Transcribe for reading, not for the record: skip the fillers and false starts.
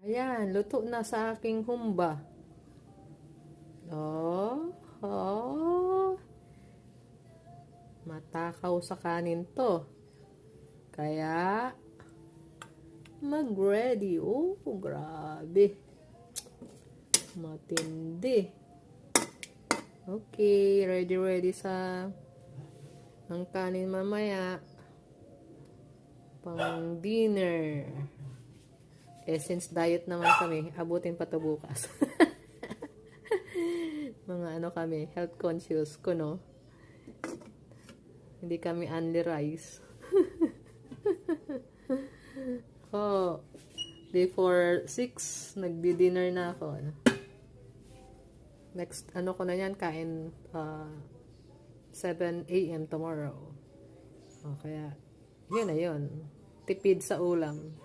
Ayan, luto na sa aking humba. Oh, oh. Matakaw sa kanin to. Kaya, mag-ready. Oh, grabe. Matindi. Okay, ready sa ang kanin mamaya. Pang dinner. Since diet naman kami, abutin pa to bukas. Mga ano kami, health conscious ko, no? Hindi kami only rice. Oh, before 6, nagdi-dinner na ako. Ano? Next, ano ko na yan, kain 7 a.m. tomorrow. O, kaya, yun na yun. Tipid sa ulam.